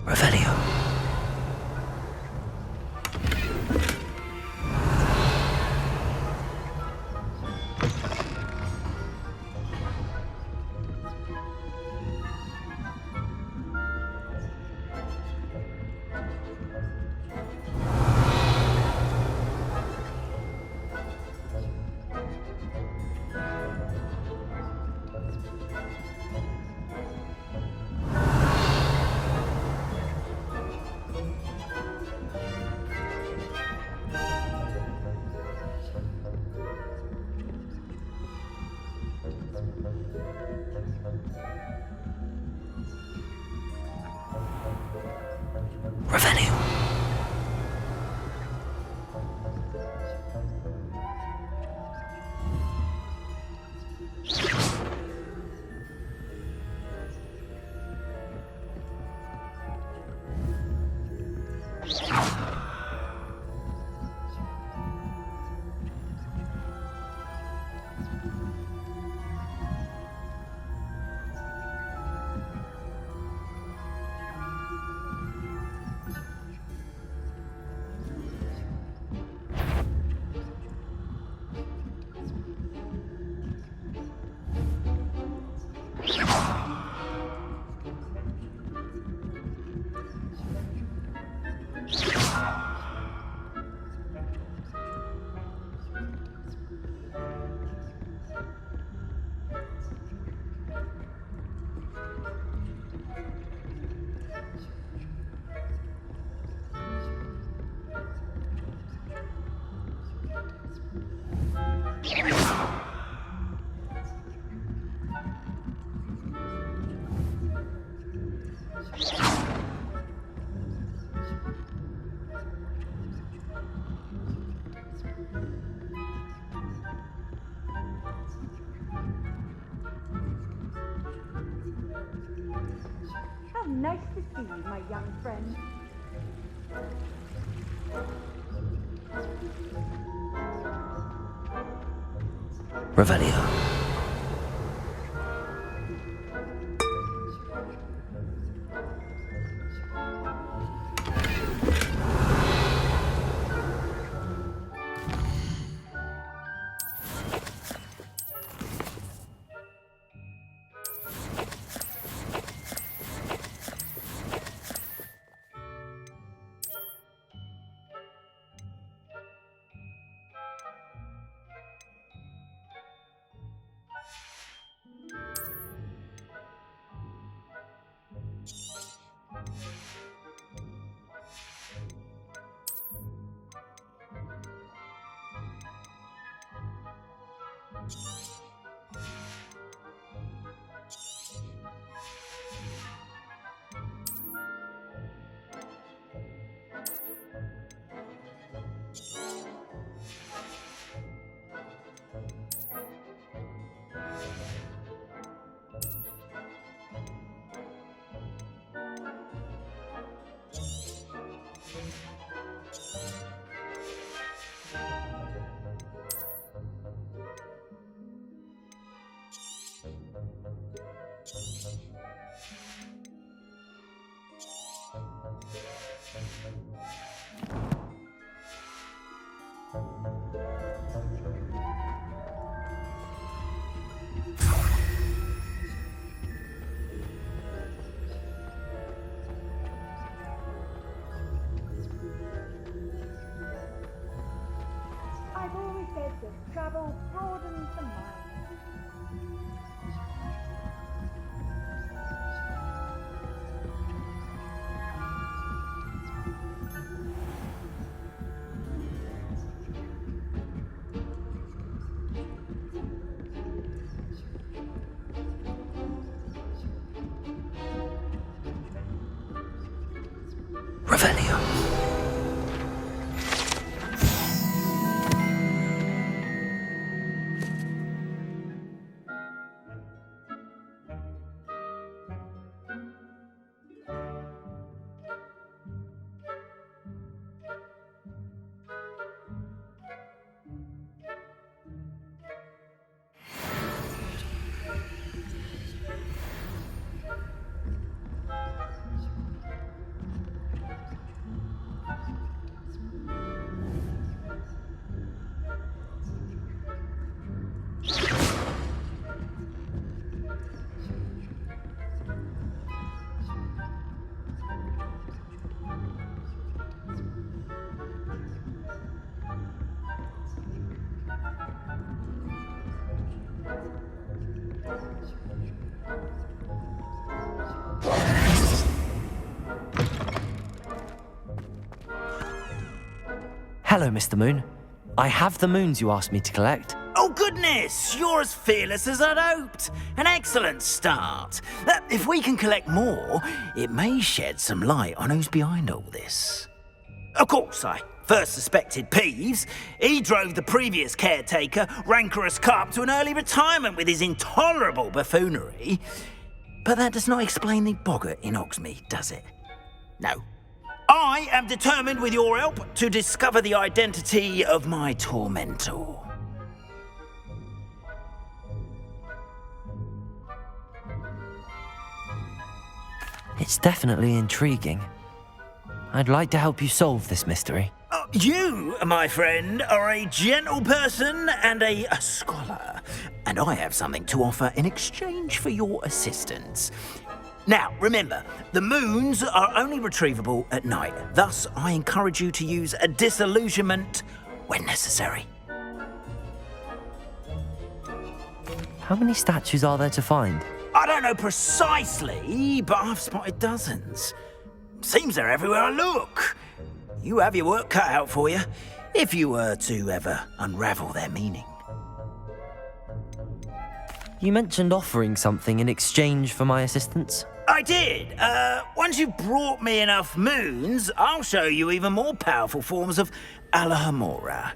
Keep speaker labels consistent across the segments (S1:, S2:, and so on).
S1: Revelio. Revelio.
S2: How nice to see you, my young friend.
S1: Revelio.
S2: I've always said that travel broadens the mind.
S1: Revelio. Hello, Mr. Moon. I have the moons you asked me to collect.
S3: Oh goodness, you're as fearless as I'd hoped. An excellent start. If we can collect more, it may shed some light on who's behind all this. Of course, I first suspected Peeves. He drove the previous caretaker, Rancorous Carp, to an early retirement with his intolerable buffoonery. But that does not explain the boggart in Hogsmeade, does it? No. I am determined, with your help, to discover the identity of my tormentor.
S1: It's definitely intriguing. I'd like to help you solve this mystery.
S3: You, my friend, are a gentle person and a scholar, and I have something to offer in exchange for your assistance. Now, remember, the moons are only retrievable at night. Thus, I encourage you to use a disillusionment when necessary.
S1: How many statues are there to find?
S3: I don't know precisely, but I've spotted dozens. Seems they're everywhere I look. You have your work cut out for you, if you were to ever unravel their meaning.
S1: You mentioned offering something in exchange for my assistance.
S3: I did. Once you've brought me enough moons, I'll show you even more powerful forms of Alohomora.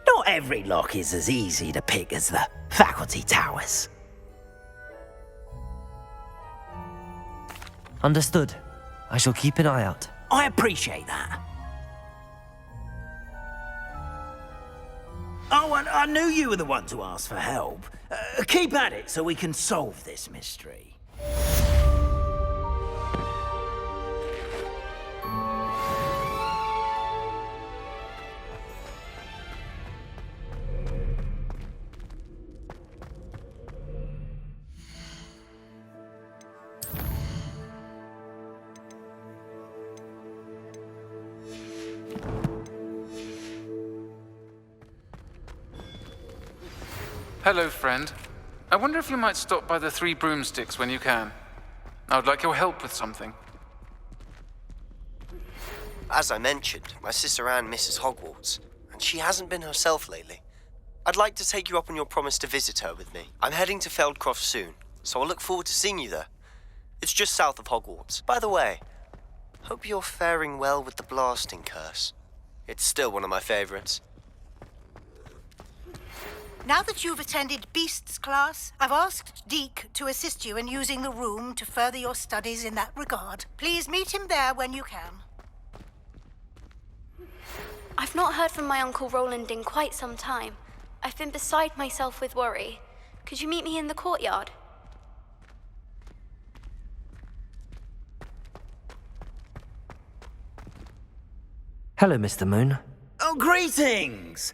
S3: Not every lock is as easy to pick as the faculty towers.
S1: Understood. I shall keep an eye out.
S3: I appreciate that. Oh, and I knew you were the one to ask for help. Keep at it so we can solve this mystery.
S4: Hello, friend. I wonder if you might stop by the Three Broomsticks when you can. I would like your help with something.
S5: As I mentioned, my sister Anne misses Hogwarts, and she hasn't been herself lately. I'd like to take you up on your promise to visit her with me. I'm heading to Feldcroft soon, so I'll look forward to seeing you there. It's just south of Hogwarts. By the way, hope you're faring well with the blasting curse. It's still one of my favorites.
S6: Now that you've attended Beasts class, I've asked Deke to assist you in using the room to further your studies in that regard. Please meet him there when you can.
S7: I've not heard from my Uncle Roland in quite some time. I've been beside myself with worry. Could you meet me in the courtyard?
S1: Hello, Mr. Moon.
S3: Oh, greetings!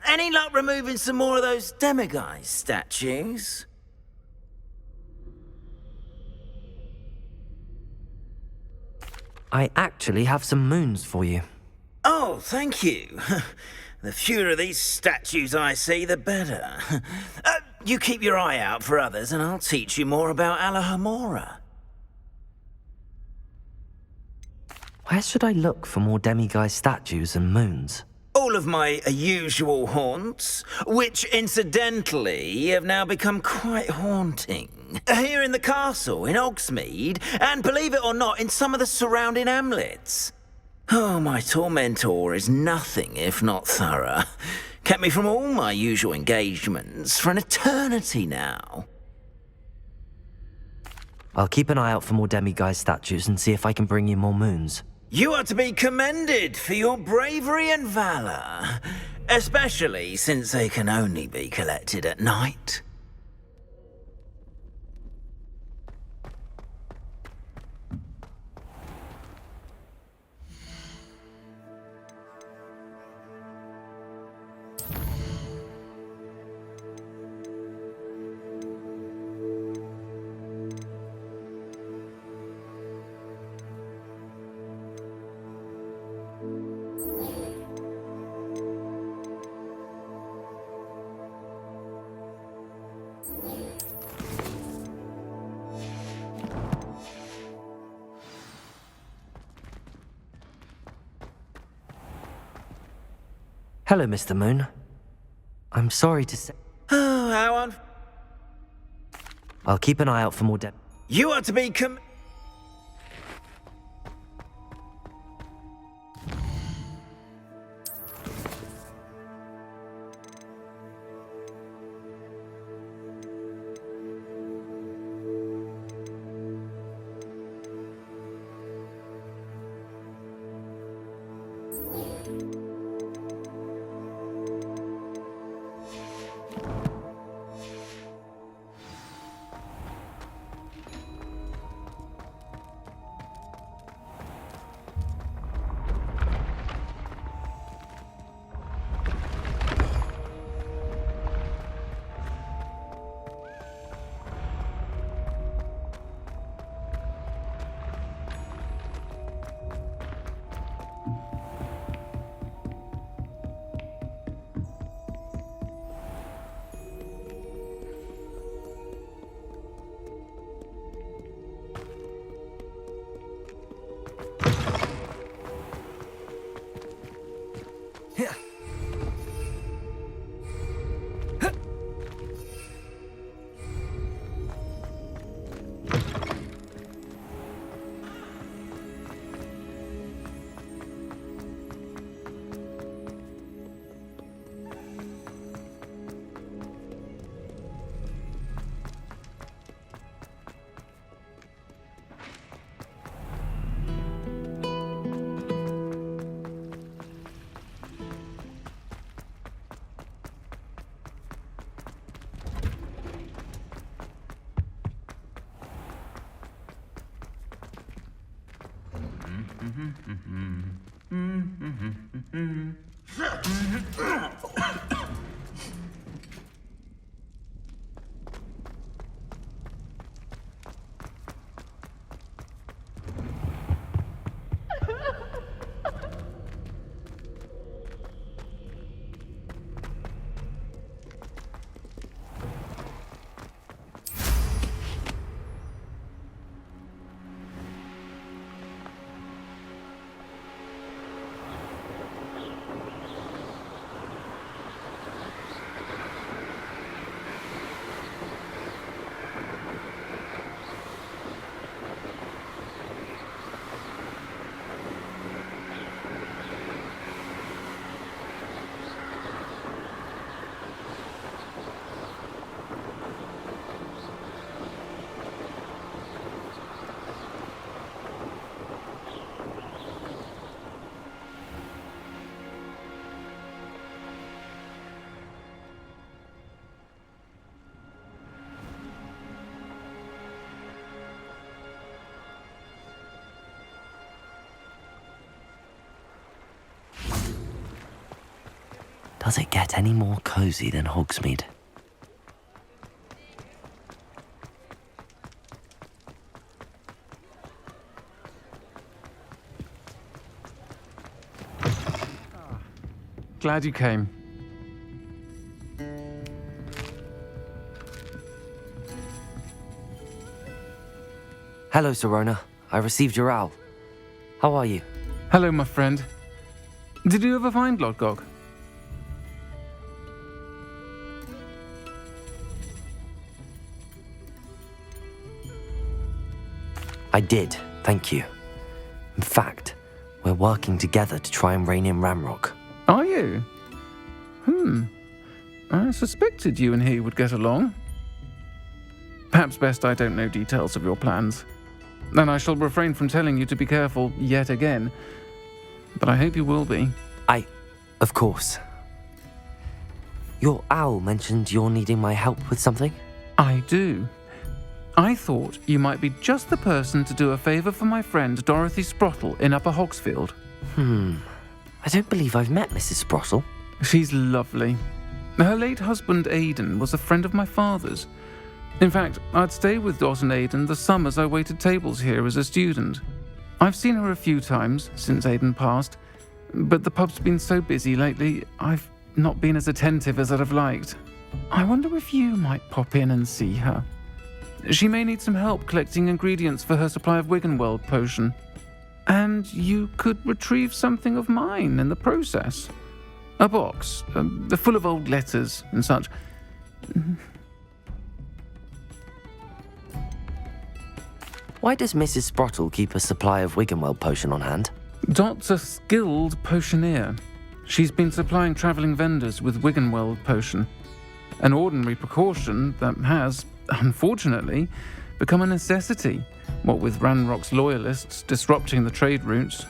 S3: Any luck removing some more of those demiguise statues?
S1: I actually have some moons for you.
S3: Oh, thank you. The fewer of these statues I see, the better. You keep your eye out for others, and I'll teach you more about Alohomora.
S1: Where should I look for more demiguise statues and moons?
S3: All of my usual haunts, which incidentally have now become quite haunting. Here in the castle, in Hogsmeade, and believe it or not, in some of the surrounding hamlets. Oh, my tormentor is nothing if not thorough. Kept me from all my usual engagements for an eternity now.
S1: I'll keep an eye out for more demiguise statues and see if I can bring you more moons.
S3: You are to be commended for your bravery and valor, especially since they can only be collected at night.
S1: Hello, Mr. Moon. I'm sorry to say...
S3: Oh, how on...
S1: I'll keep an eye out for more
S3: You are to be
S1: Does it get any more cozy than Hogsmeade?
S4: Glad you came.
S1: Hello, Serona. I received your owl. How are you?
S4: Hello, my friend. Did you ever find Lodgok?
S1: I did, thank you. In fact, we're working together to try and rein in Ramrock.
S4: Are you? I suspected you and he would get along. Perhaps best I don't know details of your plans. And I shall refrain from telling you to be careful yet again. But I hope you will be.
S1: Of course. Your owl mentioned you're needing my help with something?
S4: I do. I thought you might be just the person to do a favour for my friend Dorothy Sprottle in Upper Hogsfield.
S1: I don't believe I've met Mrs. Sprottle.
S4: She's lovely. Her late husband Aidan was a friend of my father's. In fact, I'd stay with Dot and Aidan the summers I waited tables here as a student. I've seen her a few times since Aidan passed, but the pub's been so busy lately, I've not been as attentive as I'd have liked. I wonder if you might pop in and see her. She may need some help collecting ingredients for her supply of Wiggenweld potion. And you could retrieve something of mine in the process. A box, full of old letters and such.
S1: Why does Mrs. Sprottle keep a supply of Wiggenweld potion on hand?
S4: Dot's a skilled potioneer. She's been supplying travelling vendors with Wiggenweld potion. An ordinary precaution that has, unfortunately, become a necessity, what with Ranrock's loyalists disrupting the trade routes.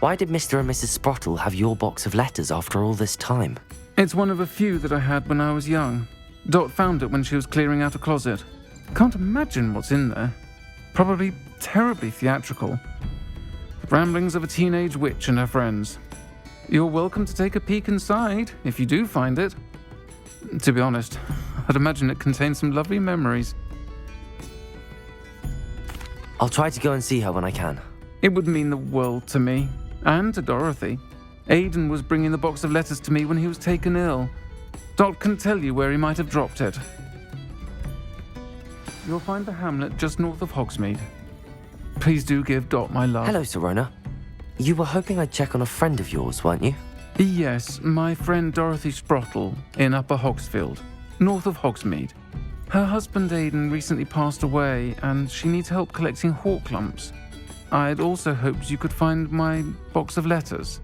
S1: Why did Mr. and Mrs. Sprottle have your box of letters after all this time?
S4: It's one of a few that I had when I was young. Dot found it when she was clearing out a closet. Can't imagine what's in there. Probably terribly theatrical. The ramblings of a teenage witch and her friends. You're welcome to take a peek inside, if you do find it. To be honest, I'd imagine it contains some lovely memories.
S1: I'll try to go and see her when I can.
S4: It would mean the world to me, and to Dorothy. Aidan was bringing the box of letters to me when he was taken ill. Dot can tell you where he might have dropped it. You'll find the hamlet just north of Hogsmeade. Please do give Dot my love.
S1: Hello, Serona. You were hoping I'd check on a friend of yours, weren't you?
S4: Yes, my friend Dorothy Sprottle in Upper Hogsfield, north of Hogsmeade. Her husband Aidan recently passed away, and she needs help collecting hawk lumps. I'd also hoped you could find my box of letters.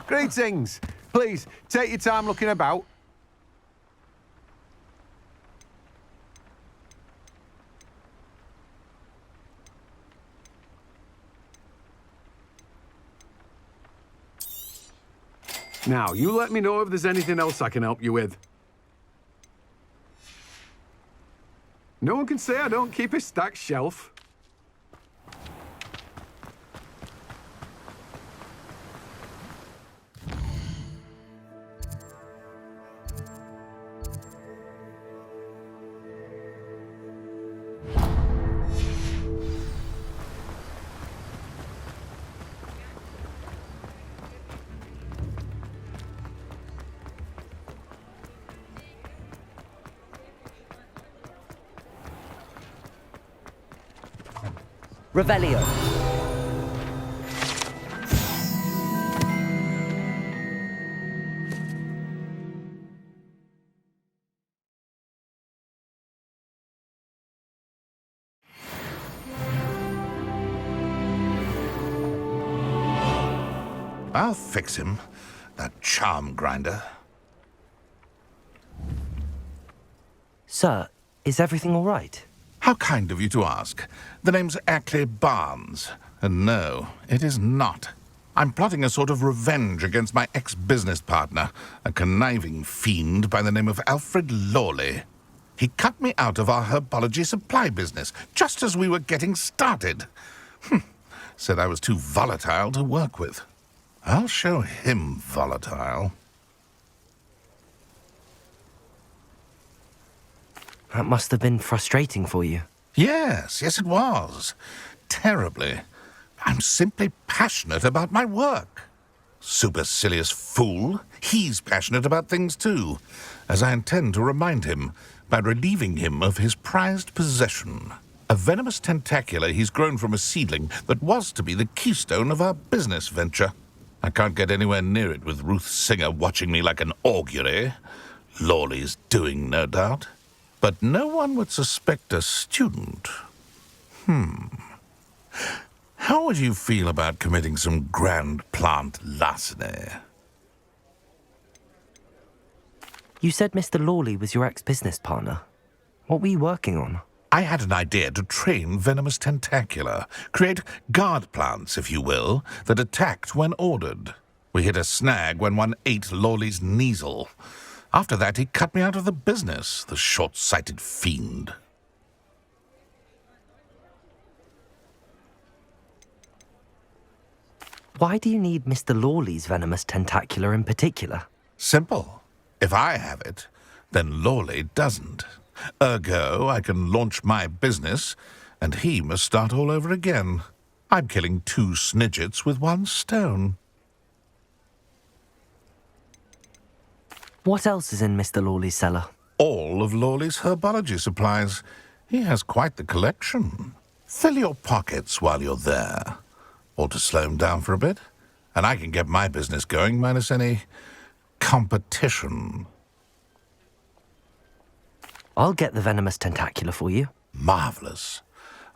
S8: Greetings. Please, take your time looking about. Now, you let me know if there's anything else I can help you with. No one can say I don't keep a stacked shelf.
S1: Revelio.
S9: I'll fix him, that charm grinder.
S1: Sir, is everything all right?
S9: How kind of you to ask. The name's Ackley Barnes. And no, it is not. I'm plotting a sort of revenge against my ex-business partner, a conniving fiend by the name of Alfred Lawley. He cut me out of our herbology supply business, just as we were getting started. Said I was too volatile to work with. I'll show him volatile.
S1: That must have been frustrating for you.
S9: Yes, it was. Terribly. I'm simply passionate about my work. Supercilious fool. He's passionate about things too, as I intend to remind him by relieving him of his prized possession. A venomous tentacula he's grown from a seedling that was to be the keystone of our business venture. I can't get anywhere near it with Ruth Singer watching me like an augury. Lawley's doing, no doubt. But no one would suspect a student. How would you feel about committing some grand plant larceny?
S1: You said Mr. Lawley was your ex-business partner. What were you working on?
S9: I had an idea to train venomous tentacula, create guard plants, if you will, that attacked when ordered. We hit a snag when one ate Lawley's Kneasel. After that, he cut me out of the business, the short-sighted fiend.
S1: Why do you need Mr. Lawley's venomous tentacula in particular?
S9: Simple. If I have it, then Lawley doesn't. Ergo, I can launch my business, and he must start all over again. I'm killing 2 snidgets with 1 stone.
S1: What else is in Mr. Lawley's cellar?
S9: All of Lawley's herbology supplies. He has quite the collection. Fill your pockets while you're there. Or to slow him down for a bit, and I can get my business going minus any competition.
S1: I'll get the venomous tentacula for you.
S9: Marvelous.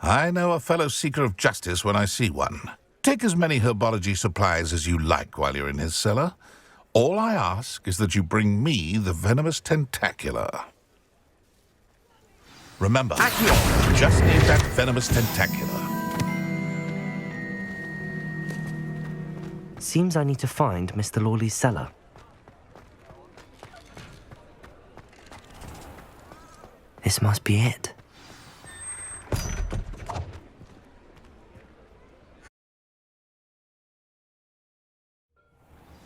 S9: I know a fellow seeker of justice when I see one. Take as many herbology supplies as you like while you're in his cellar. All I ask is that you bring me the venomous tentacula. Remember, just need that venomous tentacula.
S1: Seems I need to find Mr. Lawley's cellar. This must be it.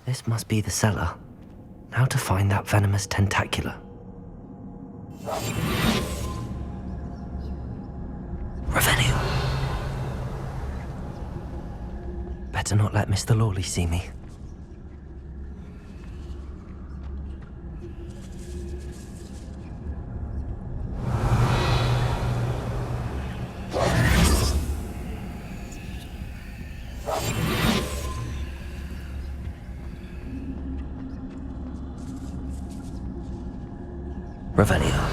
S1: This must be the cellar. Now to find that venomous tentacula. Revelio. Better not let Mr. Lawley see me. Revelio.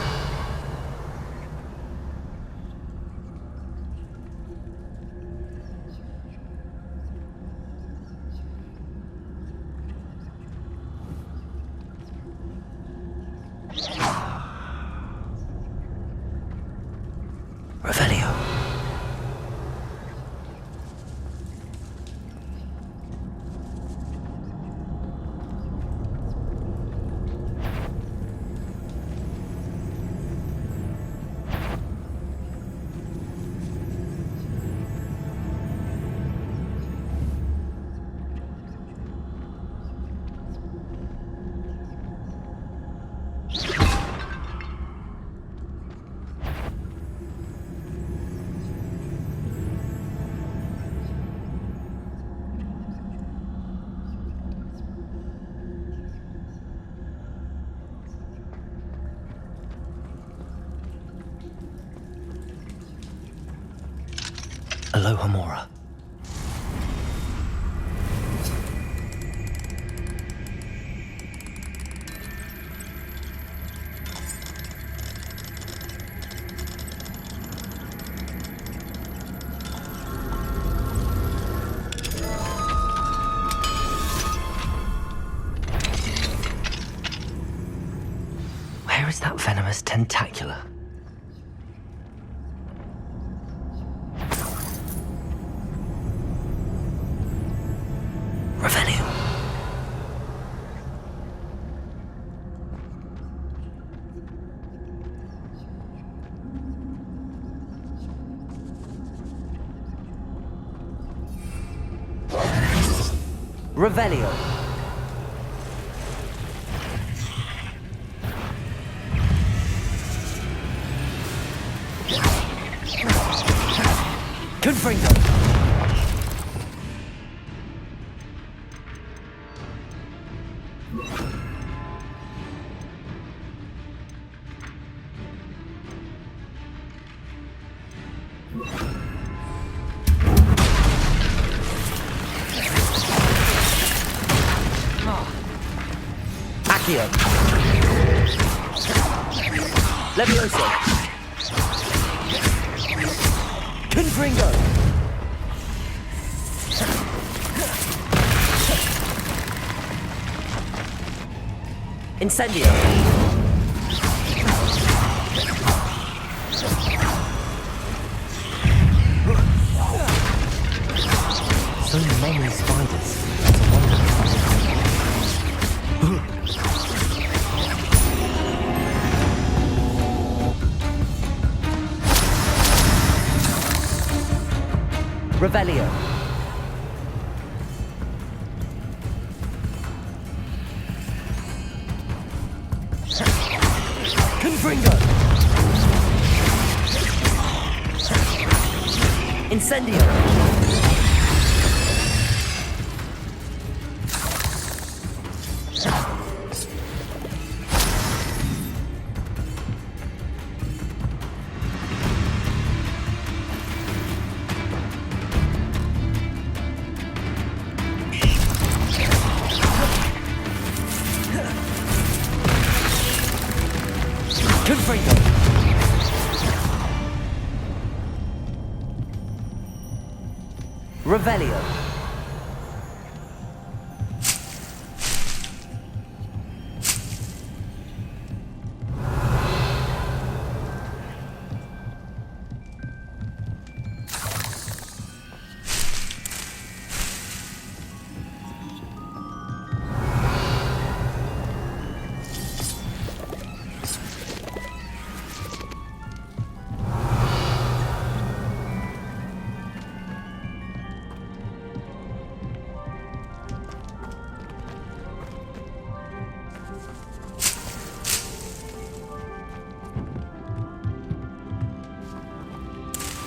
S1: Revelio. Aloha Mora. Where is that venomous tentacula? Revelio. Revelio. Confringo. Accio. Levioso. Confringo. Incendio! So many spiders. It's a wonder. Revelio. Confringo. Incendio. Revelio.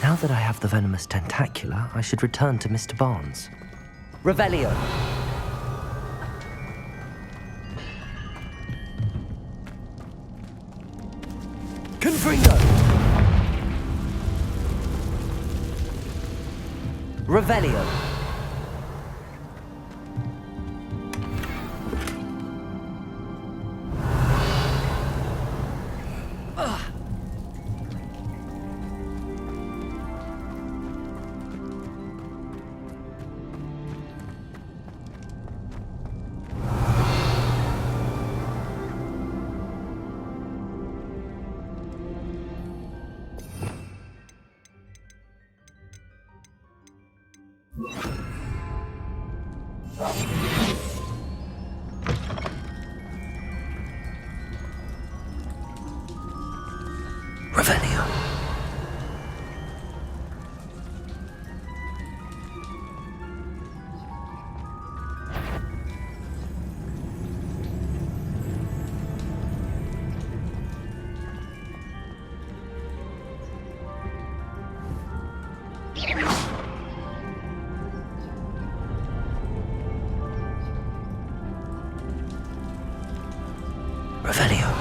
S1: Now that I have the venomous tentacula, I should return to Mr. Barnes. Revelio. Confringo. Revelio. Revelio. Revelio.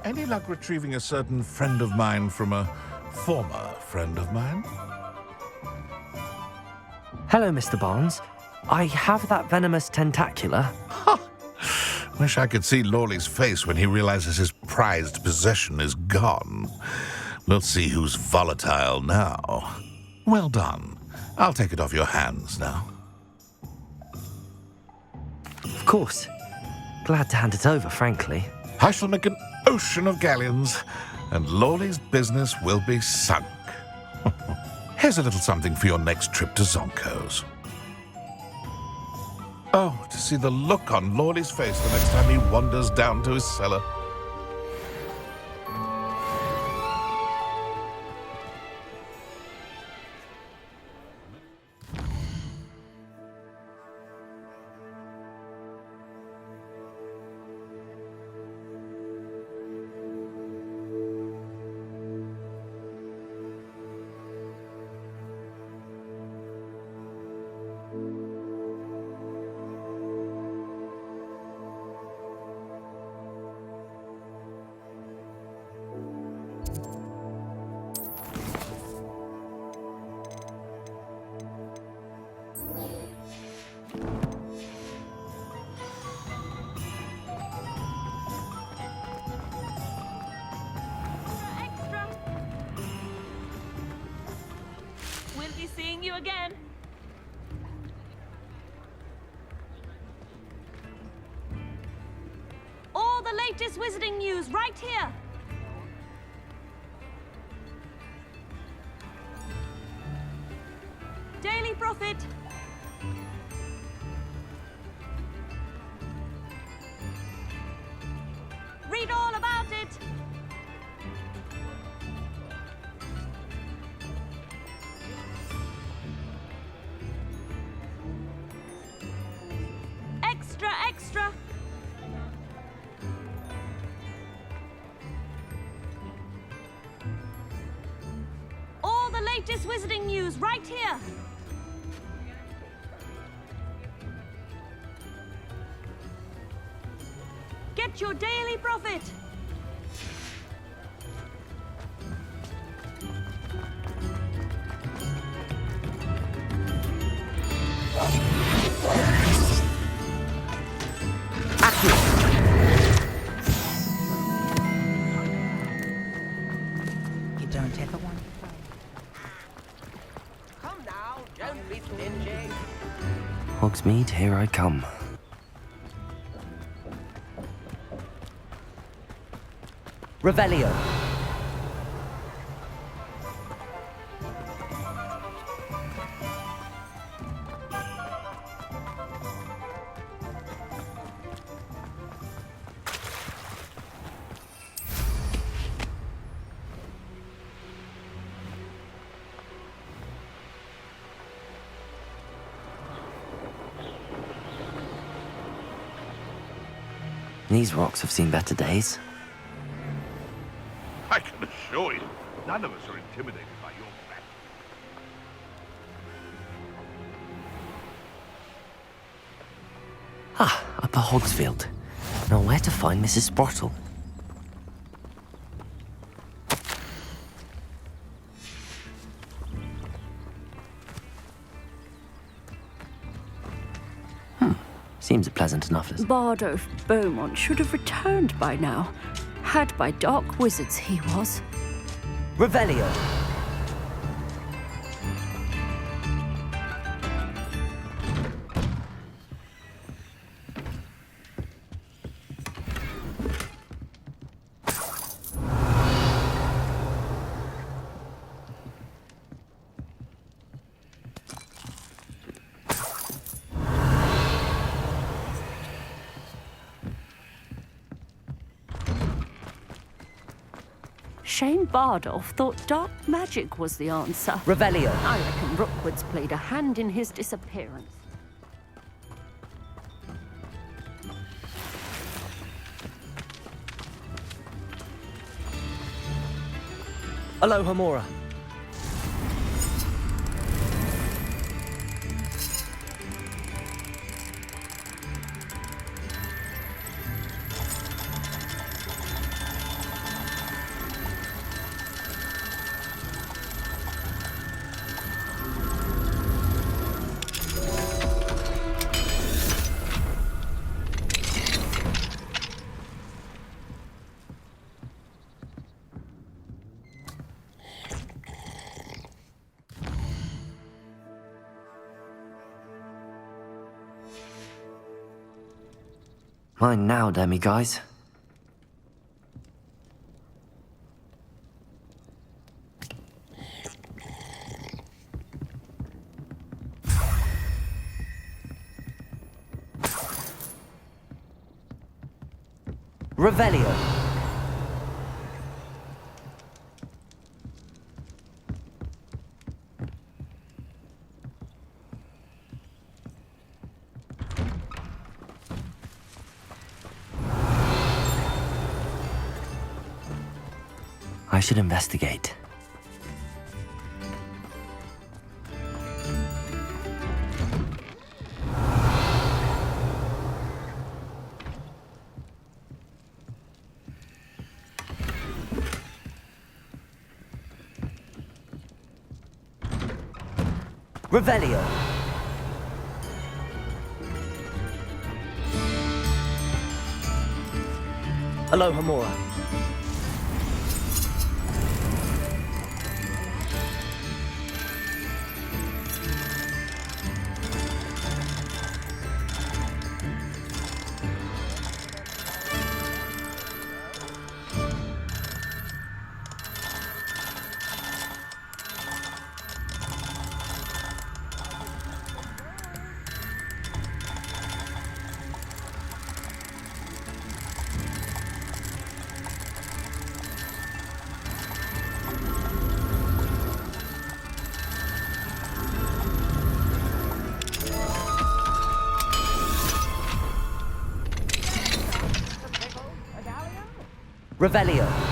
S9: Any luck retrieving a certain friend of mine from a former friend of mine?
S1: Hello, Mr. Barnes. I have that venomous tentacula.
S9: Wish I could see Lawley's face when he realizes his prized possession is gone. We'll see who's volatile now. Well done. I'll take it off your hands now.
S1: Of course. Glad to hand it over, frankly.
S9: I shall make an ocean of galleons, and Lawley's business will be sunk. Here's a little something for your next trip to Zonko's. Oh, to see the look on Lawley's face the next time he wanders down to his cellar.
S10: seeing you again. All the latest wizarding news right here. Daily Prophet. Read all about it. Extra, extra. All the latest wizarding news right here. Get your Daily Prophet.
S11: You don't ever want to play.
S12: Come now, don't be stingy.
S1: Hogsmeade, here I come.
S12: Revelio.
S1: These rocks have seen better days.
S9: I can assure you, none of us are intimidated by your back.
S1: Ah, Upper Hogsfield. Now where to find Mrs. Sprottle? Seems a pleasant enough list.
S13: Bardo Beaumont should have returned by now. Had by dark wizards he was.
S12: Revelio.
S13: Shane Bardolph thought dark magic was the answer.
S12: Revelio.
S13: I reckon Rookwood's played a hand in his disappearance.
S12: Aloha Mora.
S1: Mine now, demiguise.
S12: Revelio.
S1: I should investigate.
S12: Revelio. Aloha Mora. Revelio.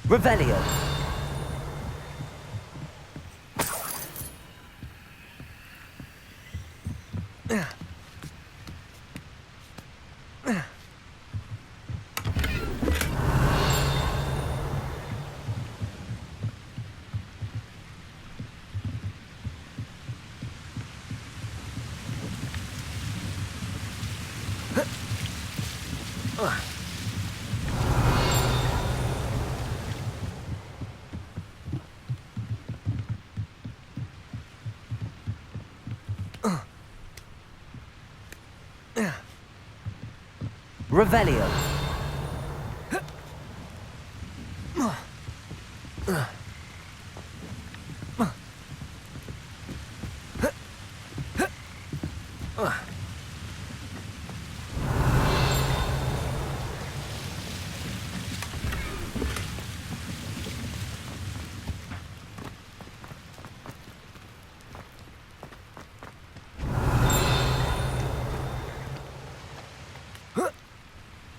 S12: Revelio. Revelio.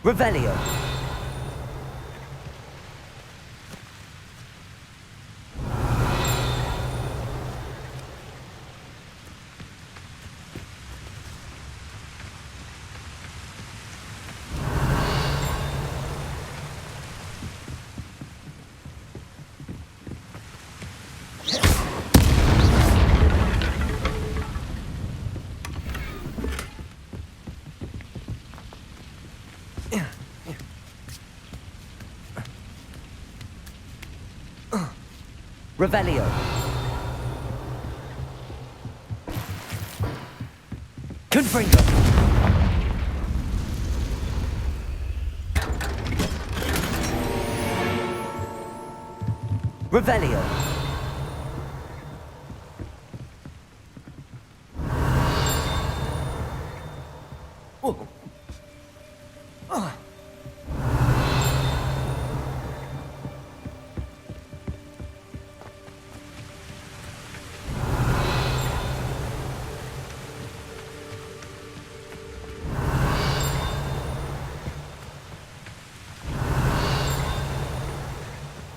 S12: Revelio. Revelio. Confringo. Revelio.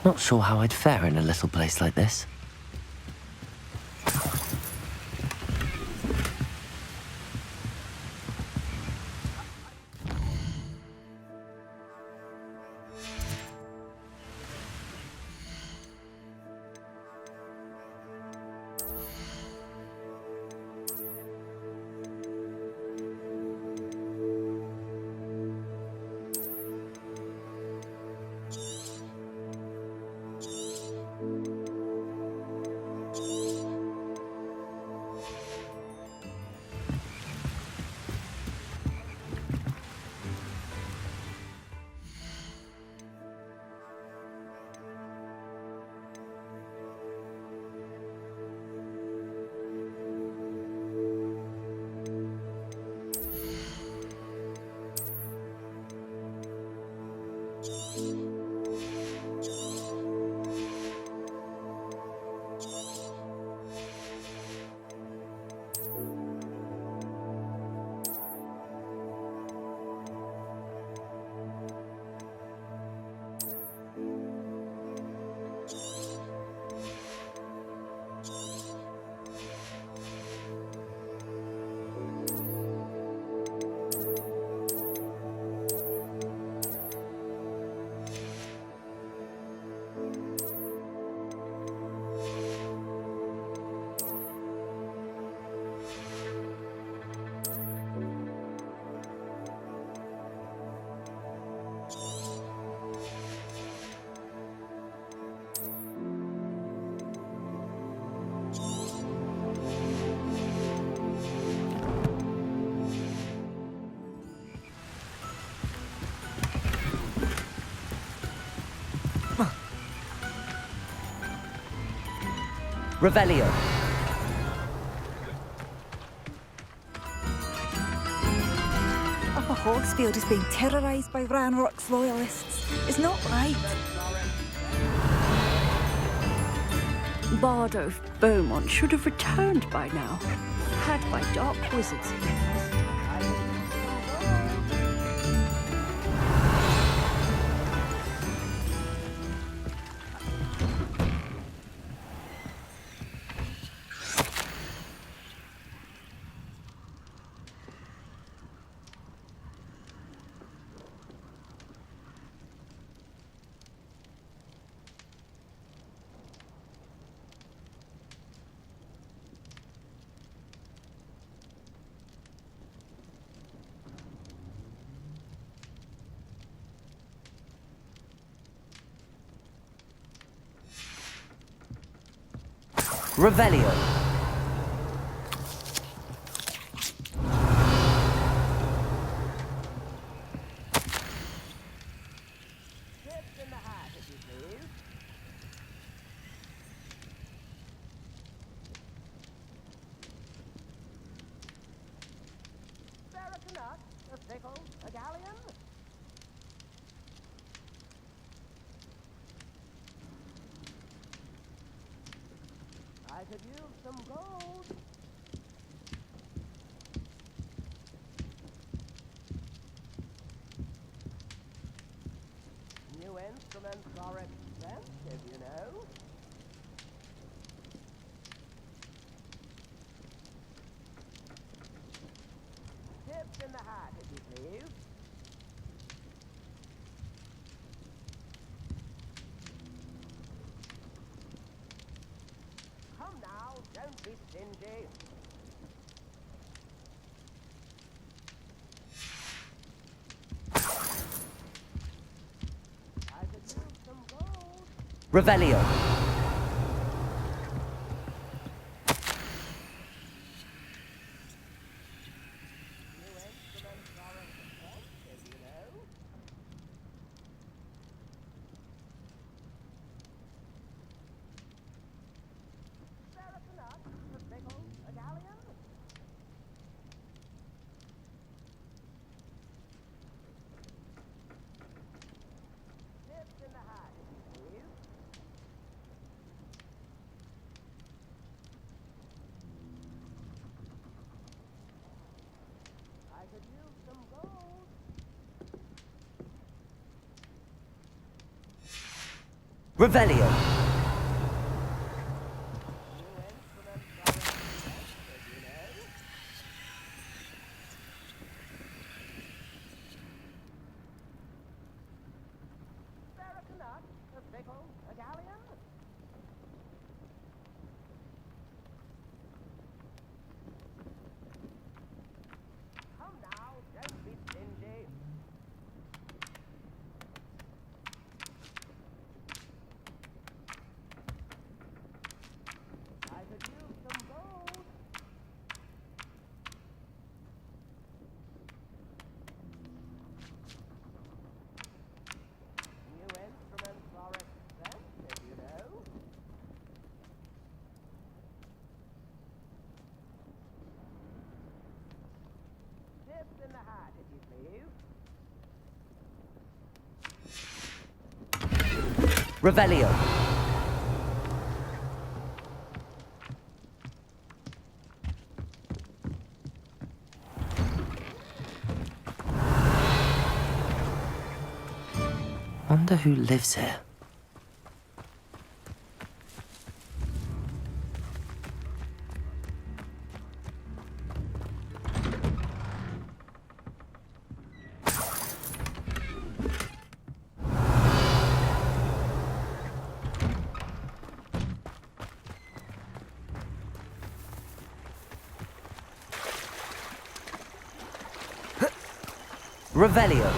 S1: Not sure how I'd fare in a little place like this.
S12: Revelio.
S11: Upper Hogsmeade is being terrorised by Ranrock's loyalists. It's not right.
S13: Bardo Beaumont should have returned by now, had by dark wizards he was.
S12: Revelio.
S14: I could use some gold. New instruments are expensive, you know. Tips in the hat, if you please. Come now, don't be stingy. I could use some gold.
S12: Revelio.
S14: New instruments are expensive, you know. Ferret enough, a pickle, a galleon. Tips in the hat, if you please. I could use some gold.
S12: Revelio.
S14: New instruments are expensive, you know. Ferret enough, a pickle, a galleon. Come now, don't be stingy. I could use some gold. New instruments are expensive, you know. Tips in the hat, if you please.
S12: Revelio.
S1: Wonder who lives here.
S12: Revelio.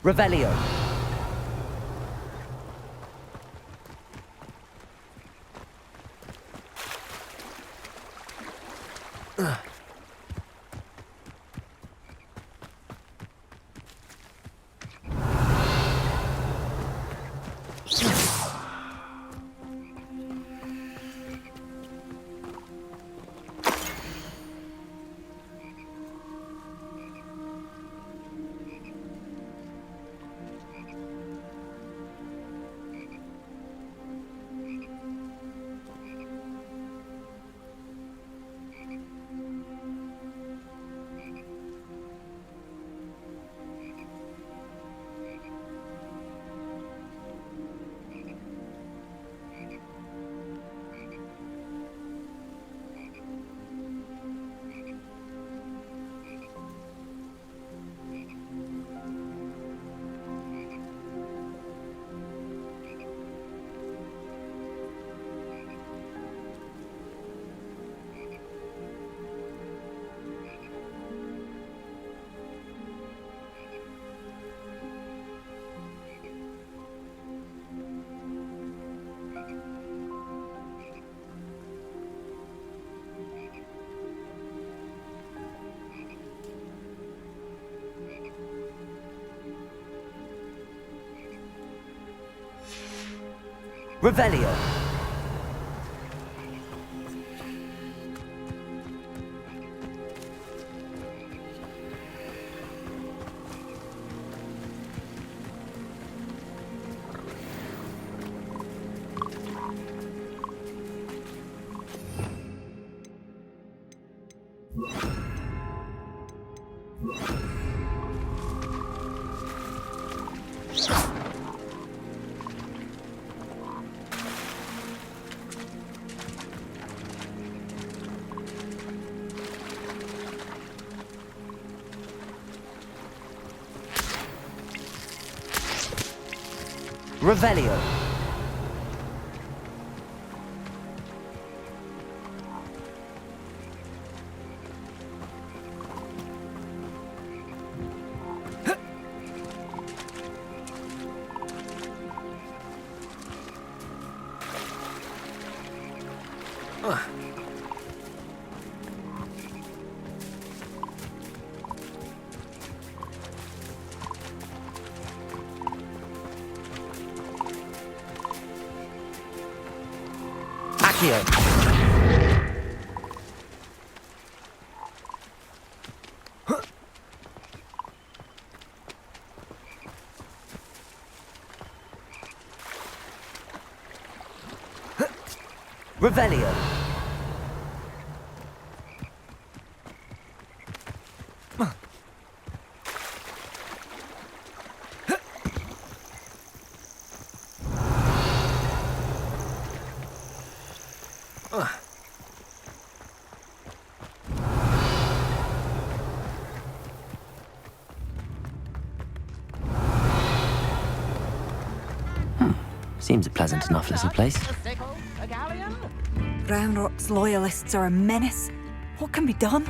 S12: Revelio. Revelio. Revelio. Accio. Revelio.
S1: Seems a pleasant enough little place.
S11: Ranrock's loyalists are a menace. What can be done?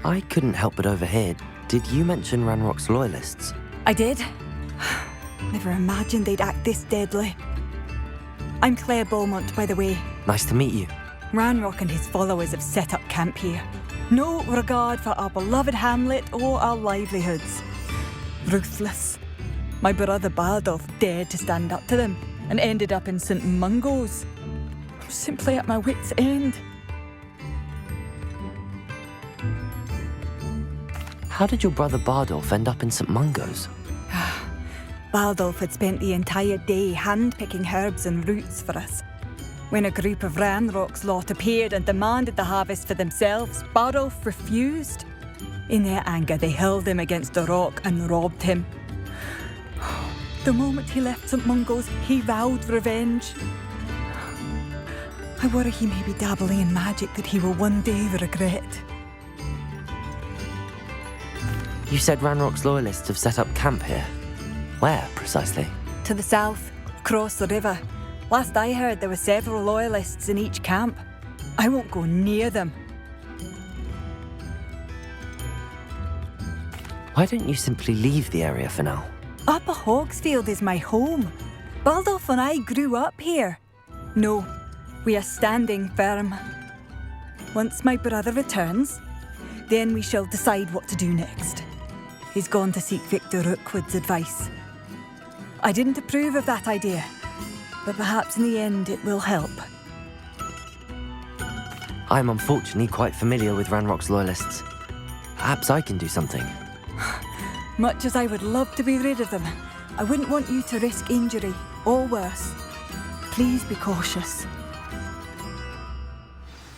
S1: I couldn't help but overhear. Did you mention Ranrock's loyalists?
S11: I did. Never imagined they'd act this deadly. I'm Claire Beaumont, by the way.
S1: Nice to meet you.
S11: Ranrock and his followers have set up camp here. No regard for our beloved hamlet or our livelihoods. Ruthless. My brother Bardolph dared to stand up to them and ended up in St. Mungo's. I'm simply at my wit's end.
S1: How did your brother Bardolph end up in St. Mungo's?
S11: Bardolph had spent the entire day hand-picking herbs and roots for us. When a group of Ranrock's lot appeared and demanded the harvest for themselves, Bardolph refused. In their anger, they hurled him against a rock and robbed him. The moment he left St. Mungo's, he vowed revenge. I worry he may be dabbling in magic that he will one day regret.
S1: You said Ranrock's loyalists have set up camp here. Where, precisely?
S11: To the south, across the river. Last I heard, there were several loyalists in each camp. I won't go near them.
S1: Why don't you simply leave the area for now?
S11: Upper Hogsfield is my home. Bardolph and I grew up here. No, we are standing firm. Once my brother returns, then we shall decide what to do next. He's gone to seek Victor Rookwood's advice. I didn't approve of that idea, but perhaps in the end it will help.
S1: I'm unfortunately quite familiar with Ranrock's loyalists. Perhaps I can do something.
S11: Much as I would love to be rid of them, I wouldn't want you to risk injury, or worse. Please be cautious.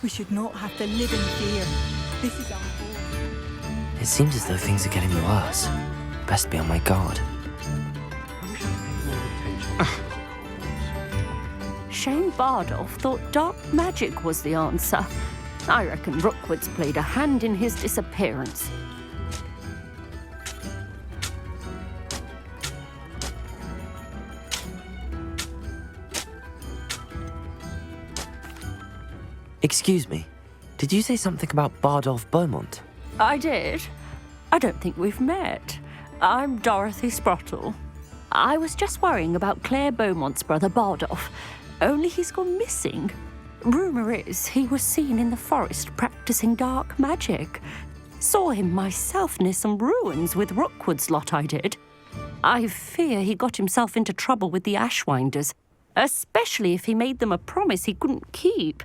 S11: We should not have to live in fear. This is our home.
S1: It seems as though things are getting worse. Best be on my guard.
S13: Shane Bardolph thought dark magic was the answer. I reckon Rookwood's played a hand in his disappearance.
S1: Excuse me, did you say something about Bardolph Beaumont?
S13: I did. I don't think we've met. I'm Dorothy Sprottle. I was just worrying about Claire Beaumont's brother Bardolph, only he's gone missing. Rumour is he was seen in the forest practicing dark magic. Saw him myself near some ruins with Rookwood's lot, I did. I fear he got himself into trouble with the Ashwinders, especially if he made them a promise he couldn't keep.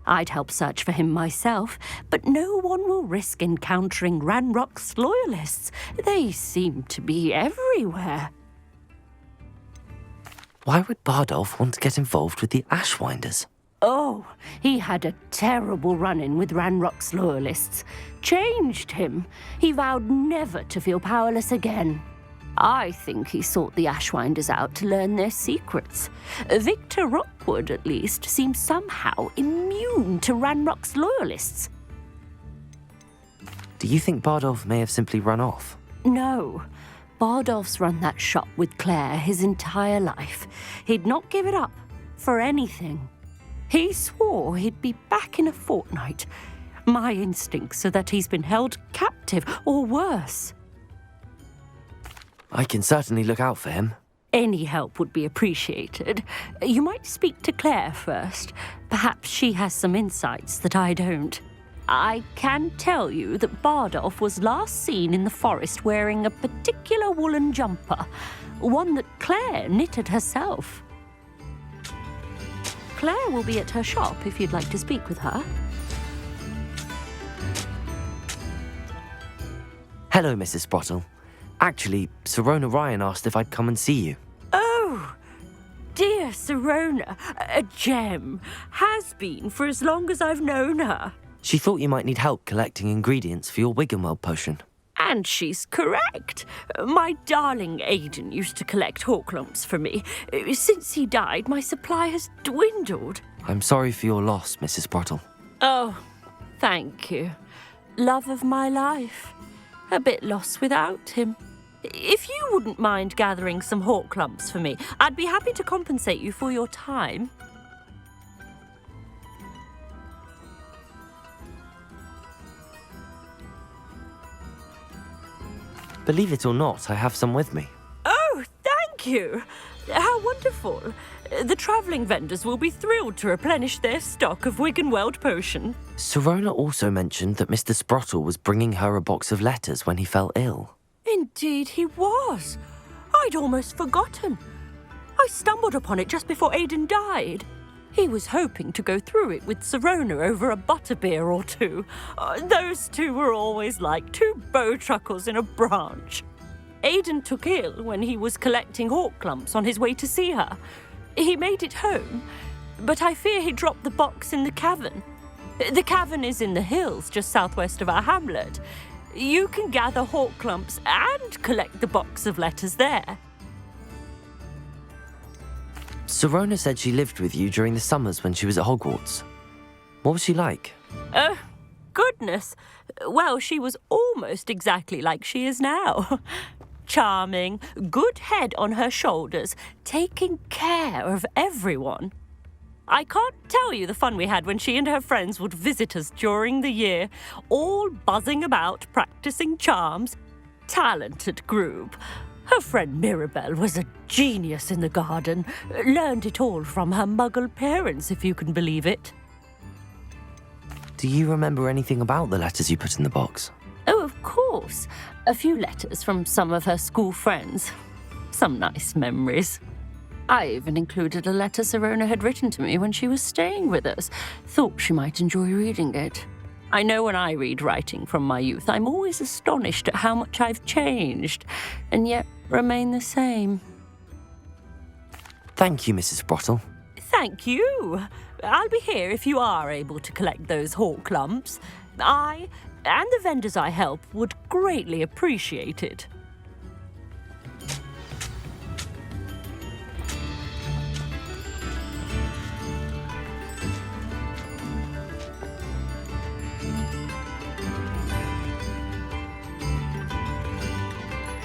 S13: I'd help search for him myself, but no one will risk encountering Ranrock's loyalists. They seem to be everywhere.
S1: Why would Bardolph want to get involved with the Ashwinders?
S13: Oh, he had a terrible run-in with Ranrock's loyalists. Changed him. He vowed never to feel powerless again. I think he sought the Ashwinders out to learn their secrets. Victor Rockwood, at least, seems somehow immune to Ranrock's loyalists.
S1: Do you think Bardolph may have simply run off?
S13: No. Bardolph's run that shop with Claire his entire life. He'd not give it up for anything. He swore he'd be back in a fortnight. My instincts are that he's been held captive, or worse.
S1: I can certainly look out for him.
S13: Any help would be appreciated. You might speak to Claire first. Perhaps she has some insights that I don't. I can tell you that Bardolph was last seen in the forest wearing a particular woolen jumper, one that Claire knitted herself. Claire will be at her shop if you'd like to speak with her.
S1: Hello, Mrs. Sprottle. Actually, Sirona Ryan asked if I'd come and see you.
S13: Oh, dear Sirona, a gem. Has been for as long as I've known her.
S1: She thought you might need help collecting ingredients for your Wiggenweld potion.
S13: And she's correct. My darling Aidan used to collect hawklumps for me. Since he died, my supply has dwindled.
S1: I'm sorry for your loss, Mrs. Sprottle.
S13: Oh, thank you. Love of my life. A bit lost without him. If you wouldn't mind gathering some hawklumps for me, I'd be happy to compensate you for your time.
S1: Believe it or not, I have some with me.
S13: Oh, thank you. How wonderful. The travelling vendors will be thrilled to replenish their stock of Wiggenweld potion.
S1: Sirona also mentioned that Mr. Sprottle was bringing her a box of letters when he fell ill.
S13: Indeed he was. I'd almost forgotten. I stumbled upon it just before Aidan died. He was hoping to go through it with Sirona over a butterbeer or two. Those two were always like two bowtruckles in a branch. Aidan took ill when he was collecting hawklumps on his way to see her. He made it home, but I fear he dropped the box in the cavern. The cavern is in the hills just southwest of our hamlet. You can gather hawklumps and collect the box of letters there.
S1: Sirona said she lived with you during the summers when she was at Hogwarts. What was she like?
S13: Oh, goodness. Well, she was almost exactly like she is now. Charming, good head on her shoulders, taking care of everyone. I can't tell you the fun we had when she and her friends would visit us during the year, all buzzing about, practicing charms. Talented group. Her friend Mirabelle was a genius in the garden. Learned it all from her muggle parents, if you can believe it.
S1: Do you remember anything about the letters you put in the box?
S13: Oh, of course. A few letters from some of her school friends. Some nice memories. I even included a letter Sirona had written to me when she was staying with us. Thought she might enjoy reading it. I know when I read writing from my youth, I'm always astonished at how much I've changed, and yet remain the same.
S1: Thank you, Mrs. Sprottle.
S13: Thank you. I'll be here if you are able to collect those hawklumps. I and the vendors I help would greatly appreciate it.